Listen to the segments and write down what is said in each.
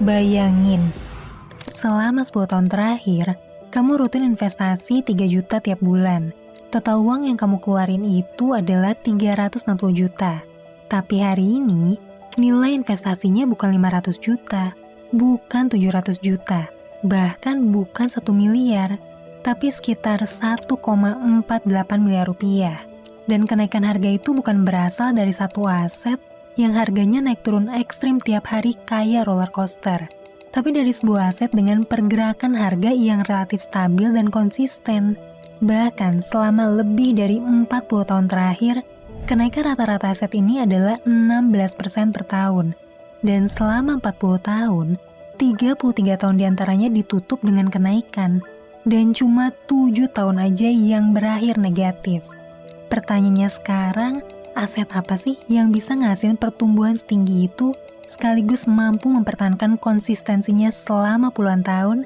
Bayangin, selama 10 tahun terakhir, kamu rutin investasi 3 juta tiap bulan. Total uang yang kamu keluarin itu adalah 360 juta. Tapi hari ini, nilai investasinya bukan 500 juta, bukan 700 juta, bahkan bukan 1 miliar, tapi sekitar 1,48 miliar rupiah. Dan kenaikan harga itu bukan berasal dari satu aset yang harganya naik turun ekstrim tiap hari kayak roller coaster, tapi dari sebuah aset dengan pergerakan harga yang relatif stabil dan konsisten. Bahkan selama lebih dari 40 tahun terakhir, kenaikan rata-rata aset ini adalah 16% per tahun. Dan selama 40 tahun, 33 tahun diantaranya ditutup dengan kenaikan, dan cuma 7 tahun aja yang berakhir negatif. Pertanyaannya sekarang, aset apa sih yang bisa ngasilin pertumbuhan setinggi itu sekaligus mampu mempertahankan konsistensinya selama puluhan tahun?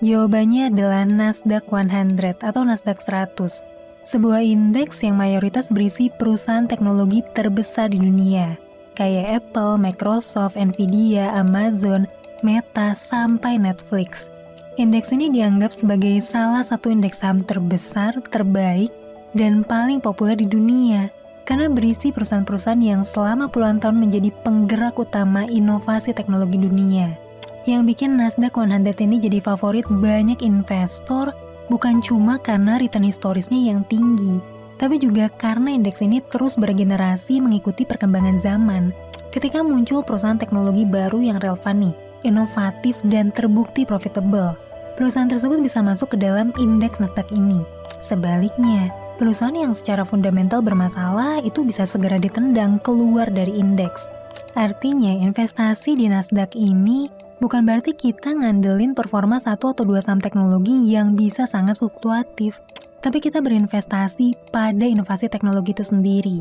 Jawabannya adalah Nasdaq 100 atau Nasdaq 100, sebuah indeks yang mayoritas berisi perusahaan teknologi terbesar di dunia, kayak Apple, Microsoft, Nvidia, Amazon, Meta, sampai Netflix. Indeks ini dianggap sebagai salah satu indeks saham terbesar, terbaik, dan paling populer di dunia, karena berisi perusahaan-perusahaan yang selama puluhan tahun menjadi penggerak utama inovasi teknologi dunia. Yang bikin Nasdaq 100 ini jadi favorit banyak investor bukan cuma karena return historisnya yang tinggi, tapi juga karena indeks ini terus bergenerasi mengikuti perkembangan zaman. Ketika muncul perusahaan teknologi baru yang relevan nih, inovatif dan terbukti profitable, perusahaan tersebut bisa masuk ke dalam indeks Nasdaq ini. Sebaliknya, perusahaan yang secara fundamental bermasalah itu bisa segera ditendang keluar dari indeks. Artinya, investasi di Nasdaq ini bukan berarti kita ngandelin performa satu atau dua saham teknologi yang bisa sangat fluktuatif, tapi kita berinvestasi pada inovasi teknologi itu sendiri,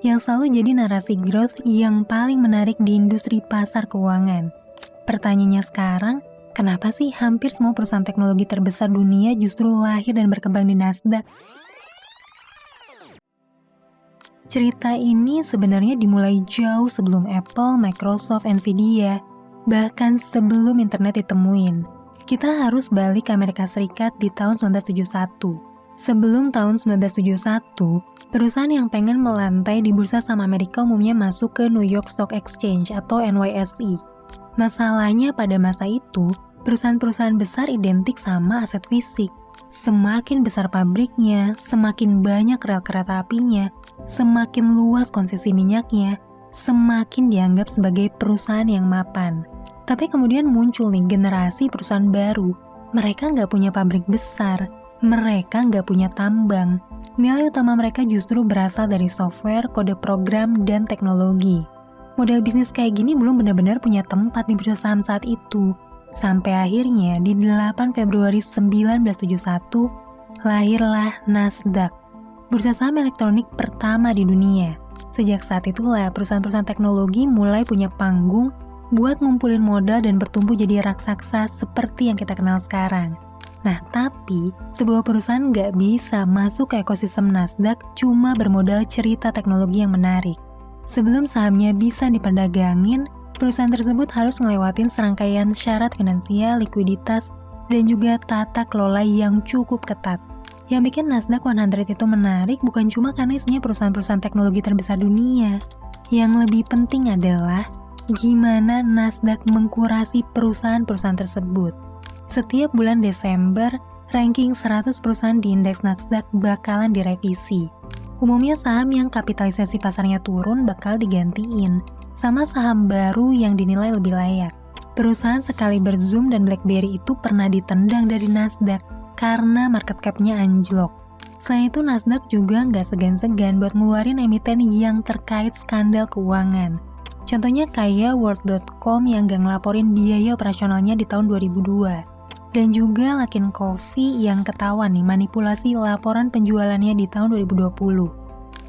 yang selalu jadi narasi growth yang paling menarik di industri pasar keuangan. Pertanyaannya sekarang, kenapa sih hampir semua perusahaan teknologi terbesar dunia justru lahir dan berkembang di Nasdaq? Cerita ini sebenarnya dimulai jauh sebelum Apple, Microsoft, Nvidia, bahkan sebelum internet ditemuin. Kita harus balik ke Amerika Serikat di tahun 1971. Sebelum tahun 1971, perusahaan yang pengen melantai di bursa saham Amerika umumnya masuk ke New York Stock Exchange atau NYSE. Masalahnya pada masa itu, perusahaan-perusahaan besar identik sama aset fisik. Semakin besar pabriknya, semakin banyak rel kereta apinya, semakin luas konsesi minyaknya, semakin dianggap sebagai perusahaan yang mapan. Tapi kemudian muncul nih generasi perusahaan baru. Mereka nggak punya pabrik besar, mereka nggak punya tambang. Nilai utama mereka justru berasal dari software, kode program, dan teknologi. Model bisnis kayak gini belum benar-benar punya tempat di bursa saham saat itu. Sampai akhirnya di 8 Februari 1971, lahirlah Nasdaq, bursa saham elektronik pertama di dunia. Sejak saat itulah perusahaan-perusahaan teknologi mulai punya panggung buat ngumpulin modal dan bertumbuh jadi raksasa seperti yang kita kenal sekarang. Nah, tapi sebuah perusahaan nggak bisa masuk ke ekosistem Nasdaq cuma bermodal cerita teknologi yang menarik. Sebelum sahamnya bisa diperdagangin, perusahaan tersebut harus ngelewatin serangkaian syarat finansial, likuiditas, dan juga tata kelola yang cukup ketat. Yang bikin Nasdaq 100 itu menarik bukan cuma karena isinya perusahaan-perusahaan teknologi terbesar dunia. Yang lebih penting adalah gimana Nasdaq mengkurasi perusahaan-perusahaan tersebut. Setiap bulan Desember, ranking 100 perusahaan di indeks Nasdaq bakalan direvisi. Umumnya saham yang kapitalisasi pasarnya turun bakal digantiin sama saham baru yang dinilai lebih layak. Perusahaan sekaliber Zoom dan BlackBerry itu pernah ditendang dari Nasdaq karena market cap-nya anjlok. Selain itu, Nasdaq juga nggak segan-segan buat ngeluarin emiten yang terkait skandal keuangan. Contohnya kayak World.com yang nggak ngelaporin biaya operasionalnya di tahun 2002. Dan juga Luckin Coffee yang ketahuan nih manipulasi laporan penjualannya di tahun 2020.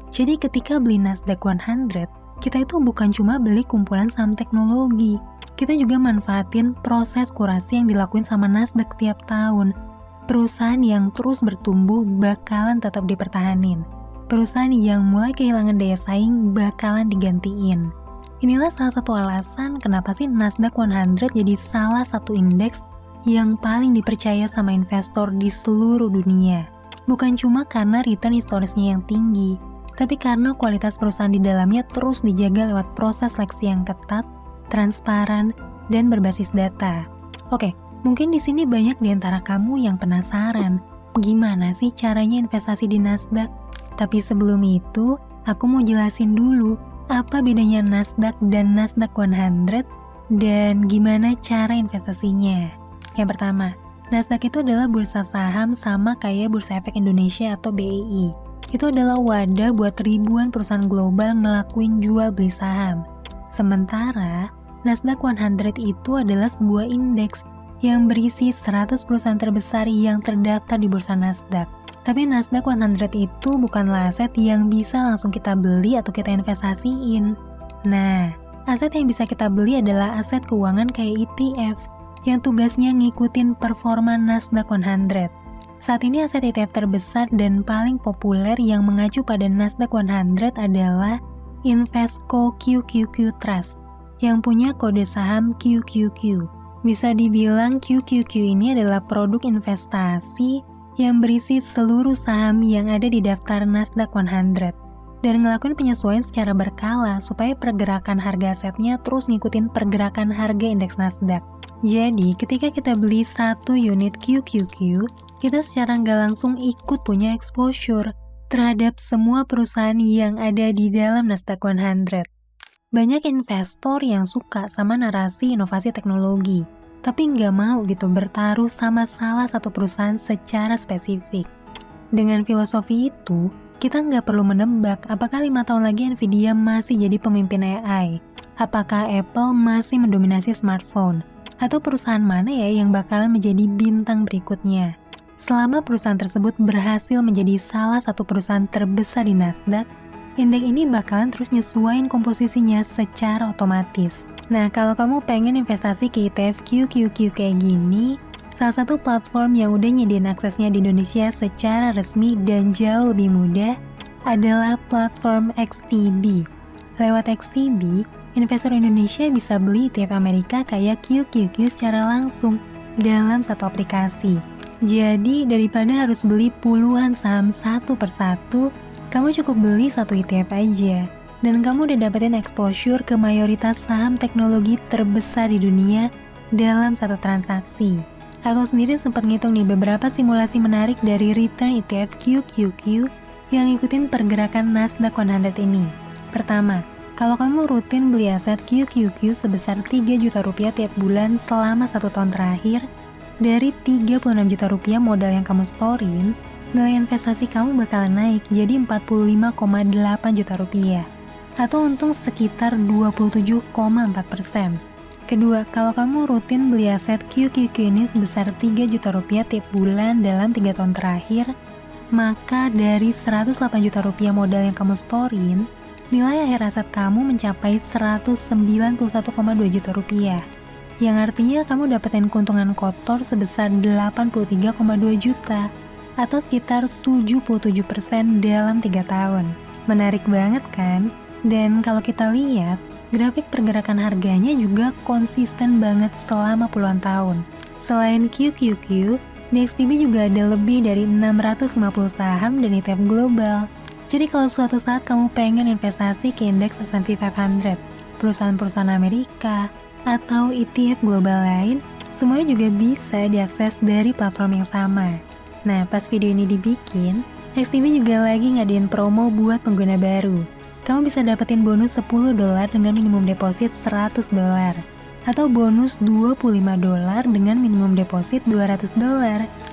Jadi ketika beli Nasdaq 100, kita itu bukan cuma beli kumpulan saham teknologi. Kita juga manfaatin proses kurasi yang dilakuin sama Nasdaq tiap tahun. Perusahaan yang terus bertumbuh bakalan tetap dipertahanin. Perusahaan yang mulai kehilangan daya saing bakalan digantiin. Inilah salah satu alasan kenapa sih Nasdaq 100 jadi salah satu indeks yang paling dipercaya sama investor di seluruh dunia. Bukan cuma karena return historisnya yang tinggi, tapi karena kualitas perusahaan di dalamnya terus dijaga lewat proses seleksi yang ketat, transparan, dan berbasis data. Oke, mungkin di sini banyak di antara kamu yang penasaran, gimana sih caranya investasi di Nasdaq? Tapi sebelum itu, aku mau jelasin dulu apa bedanya Nasdaq dan Nasdaq 100 dan gimana cara investasinya. Yang pertama, Nasdaq itu adalah bursa saham sama kayak Bursa Efek Indonesia atau BEI. Itu adalah wadah buat ribuan perusahaan global ngelakuin jual beli saham. Sementara, Nasdaq 100 itu adalah sebuah indeks yang berisi 100 perusahaan terbesar yang terdaftar di bursa Nasdaq. Tapi Nasdaq 100 itu bukanlah aset yang bisa langsung kita beli atau kita investasiin. Nah, aset yang bisa kita beli adalah aset keuangan kayak ETF yang tugasnya ngikutin performa Nasdaq 100. Saat ini aset ETF terbesar dan paling populer yang mengacu pada Nasdaq 100 adalah Invesco QQQ Trust yang punya kode saham QQQ. Bisa dibilang QQQ ini adalah produk investasi yang berisi seluruh saham yang ada di daftar Nasdaq 100 dan ngelakuin penyesuaian secara berkala supaya pergerakan harga asetnya terus ngikutin pergerakan harga indeks Nasdaq. Jadi, ketika kita beli satu unit QQQ, kita secara nggak langsung ikut punya exposure terhadap semua perusahaan yang ada di dalam Nasdaq 100. Banyak investor yang suka sama narasi inovasi teknologi, tapi nggak mau gitu bertaruh sama salah satu perusahaan secara spesifik. Dengan filosofi itu, kita nggak perlu menebak apakah 5 tahun lagi Nvidia masih jadi pemimpin AI, apakah Apple masih mendominasi smartphone, atau perusahaan mana ya yang bakalan menjadi bintang berikutnya. Selama perusahaan tersebut berhasil menjadi salah satu perusahaan terbesar di Nasdaq, indeks ini bakalan terus nyesuaiin komposisinya secara otomatis. Nah, kalau kamu pengen investasi ke ETF QQQ kayak gini, salah satu platform yang udah nyediain aksesnya di Indonesia secara resmi dan jauh lebih mudah adalah platform XTB. Lewat XTB, investor Indonesia bisa beli ETF Amerika kayak QQQ secara langsung dalam satu aplikasi. Jadi, daripada harus beli puluhan saham satu persatu, kamu cukup beli satu ETF aja. Dan kamu udah dapetin exposure ke mayoritas saham teknologi terbesar di dunia dalam satu transaksi. Aku sendiri sempat ngitung nih beberapa simulasi menarik dari return ETF QQQ yang ngikutin pergerakan Nasdaq 100 ini. Pertama, kalau kamu rutin beli aset QQQ sebesar 3 juta rupiah tiap bulan selama 1 tahun terakhir, dari 36 juta rupiah modal yang kamu storein, nilai investasi kamu bakalan naik jadi 45,8 juta rupiah. Atau untung sekitar 27,4%. Kedua, kalau kamu rutin beli aset QQQ ini sebesar 3 juta rupiah tiap bulan dalam 3 tahun terakhir, maka dari 108 juta rupiah modal yang kamu storein, nilai akhir aset kamu mencapai 191,2 juta rupiah. Yang artinya kamu dapetin keuntungan kotor sebesar 83,2 juta, atau sekitar 77% dalam 3 tahun. Menarik banget kan? Dan kalau kita lihat, grafik pergerakan harganya juga konsisten banget selama puluhan tahun. Selain QQQ, di XTB juga ada lebih dari 650 saham dan ETF global. Jadi kalau suatu saat kamu pengen investasi ke indeks S&P 500, perusahaan-perusahaan Amerika, atau ETF global lain, semuanya juga bisa diakses dari platform yang sama. Nah, pas video ini dibikin, XTB juga lagi ngadain promo buat pengguna baru. Kamu bisa dapetin bonus $10 dengan minimum deposit $100, atau bonus $25 dengan minimum deposit $200.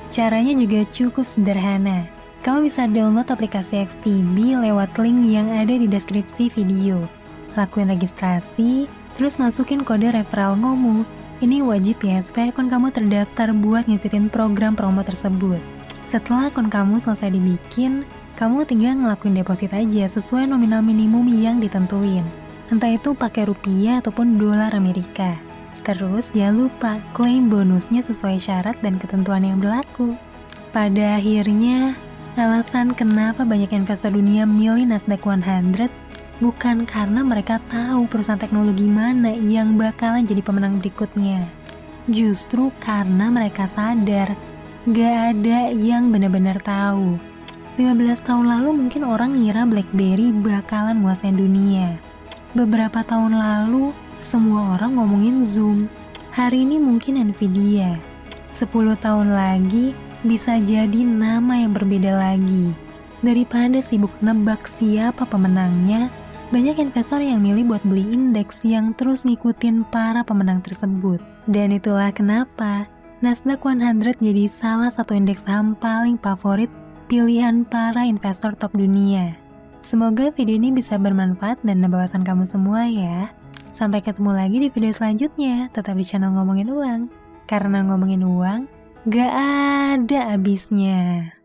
Caranya juga cukup sederhana. Kamu bisa download aplikasi XTB lewat link yang ada di deskripsi video. Lakuin registrasi, terus masukin kode referral ngomu. Ini wajib ya supaya akun kamu terdaftar buat ngikutin program promo tersebut. Setelah akun kamu selesai dibikin, kamu tinggal ngelakuin deposit aja sesuai nominal minimum yang ditentuin. Entah itu pakai rupiah ataupun dolar Amerika. Terus jangan lupa klaim bonusnya sesuai syarat dan ketentuan yang berlaku. Pada akhirnya, alasan kenapa banyak investor dunia milih Nasdaq 100 bukan karena mereka tahu perusahaan teknologi mana yang bakalan jadi pemenang berikutnya. Justru karena mereka sadar gak ada yang benar-benar tahu. 15 tahun lalu mungkin orang ngira BlackBerry bakalan nguasain dunia. Beberapa tahun lalu semua orang ngomongin Zoom. Hari ini mungkin Nvidia. 10 tahun lagi bisa jadi nama yang berbeda lagi. Daripada sibuk nebak siapa pemenangnya, banyak investor yang milih buat beli indeks yang terus ngikutin para pemenang tersebut. Dan itulah kenapa Nasdaq 100 jadi salah satu indeks saham paling favorit pilihan para investor top dunia. Semoga video ini bisa bermanfaat dan nambah wawasan kamu semua ya. Sampai ketemu lagi di video selanjutnya, tetap di channel Ngomongin Uang. Karena ngomongin uang, gak ada habisnya.